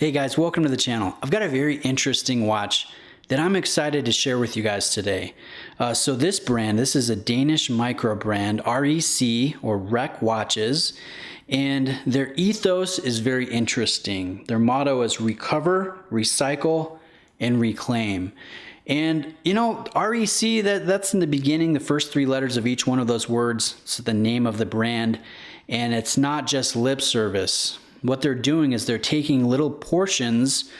Hey guys, welcome to the channel. I've got a very interesting watch that I'm excited to share with you guys today. So this brand, this is a Danish micro brand, REC or Rec Watches, and their ethos is very interesting. Their motto is recover, recycle, and reclaim. And you know, REC, that's in the beginning, the first three letters of each one of those words. It's the name of the brand, and it's not just lip service. What they're doing is they're taking little portions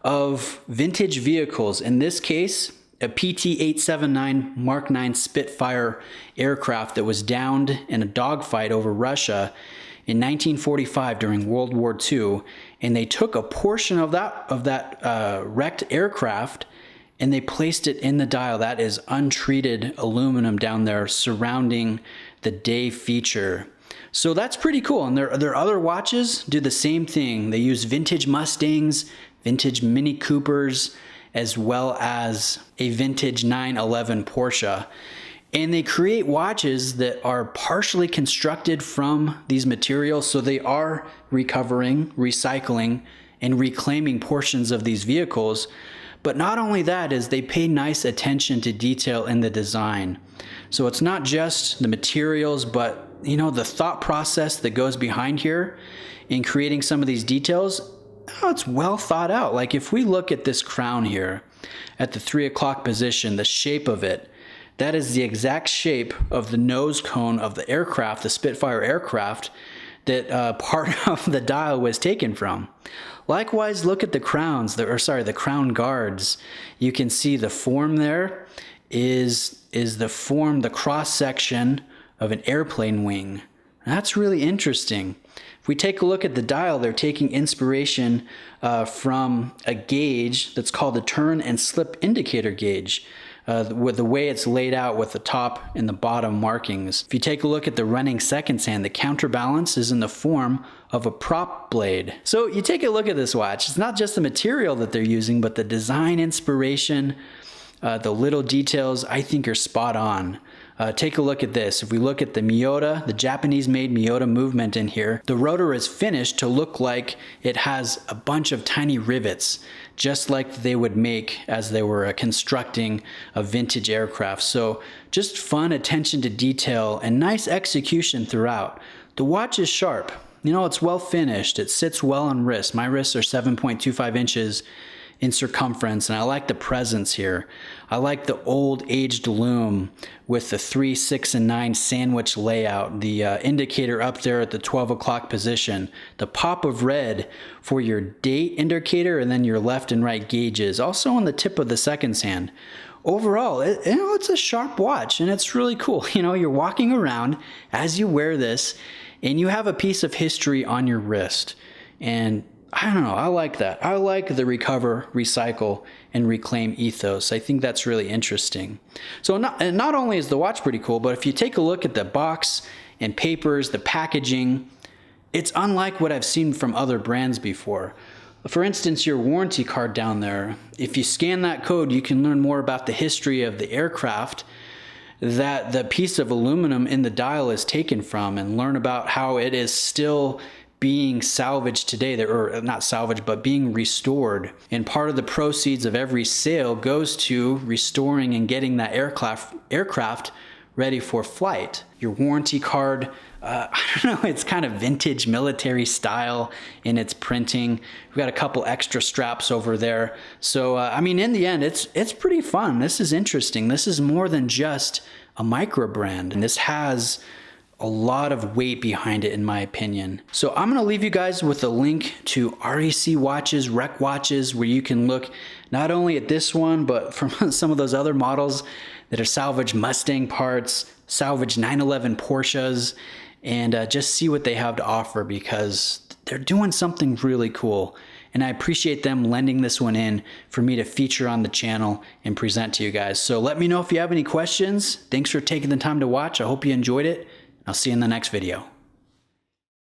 of vintage vehicles. In this case, a PT-879 Mark 9 Spitfire aircraft that was downed in a dogfight over Russia in 1945 during World War II. And they took a portion of that wrecked aircraft and they placed it in the dial. That is untreated aluminum down there surrounding the day feature. So that's pretty cool. And their other watches do the same thing. They use vintage Mustangs, vintage Mini Coopers, as well as a vintage 911 Porsche. And they create watches that are partially constructed from these materials. So they are recovering, recycling, and reclaiming portions of these vehicles. But not only that, is they pay nice attention to detail in the design. So it's not just the materials, but you know, the thought process that goes behind here in creating some of these details, it's well thought out. Like if we look at this crown here at the 3 o'clock position, the shape of it, that is the exact shape of the nose cone of the aircraft, the Spitfire aircraft, that part of the dial was taken from. Likewise, look at the crowns, the crown guards. You can see the form there is the cross section of an airplane wing. That's really interesting. If we take a look at the dial, they're taking inspiration from a gauge that's called the turn and slip indicator gauge, with the way it's laid out with the top and the bottom markings. If you take a look at the running seconds hand, the counterbalance is in the form of a prop blade. So you take a look at this watch, it's not just the material that they're using, but the design inspiration, the little details I think are spot on. Take a look at this. If we look at the Miyota, the Japanese-made Miyota movement in here, the rotor is finished to look like it has a bunch of tiny rivets, just like they would make as they were constructing a vintage aircraft. So just fun attention to detail and nice execution throughout. The watch is sharp. You know, it's well finished. It sits well on wrists. My wrists are 7.25 inches in circumference, and I like the presence here. I like the old aged loom with the 3, 6, and 9 sandwich layout, the indicator up there at the 12 o'clock position, the pop of red for your date indicator, and then your left and right gauges, also on the tip of the seconds hand. Overall, it's a sharp watch, and it's really cool. You know, you're walking around as you wear this, and you have a piece of history on your wrist. And I don't know, I like that. I like the recover, recycle, and reclaim ethos. I think that's really interesting. So not only is the watch pretty cool, but if you take a look at the box and papers, the packaging, it's unlike what I've seen from other brands before. For instance, your warranty card down there, if you scan that code, you can learn more about the history of the aircraft that the piece of aluminum in the dial is taken from, and learn about how it is still being salvaged today, or not salvaged, but being restored. And part of the proceeds of every sale goes to restoring and getting that aircraft ready for flight. Your warranty card, I don't know, it's kind of vintage military style in its printing. We've got a couple extra straps over there. So, I mean, in the end, it's pretty fun. This is interesting. This is more than just a micro brand, and this has a lot of weight behind it, in my opinion. So I'm gonna leave you guys with a link to REC watches, Rec watches, where you can look not only at this one, but from some of those other models that are salvage Mustang parts, salvage 911 Porsches, and just see what they have to offer, because they're doing something really cool. And I appreciate them lending this one in for me to feature on the channel and present to you guys. So let me know if you have any questions. Thanks for taking the time to watch. I hope you enjoyed it. I'll see you in the next video.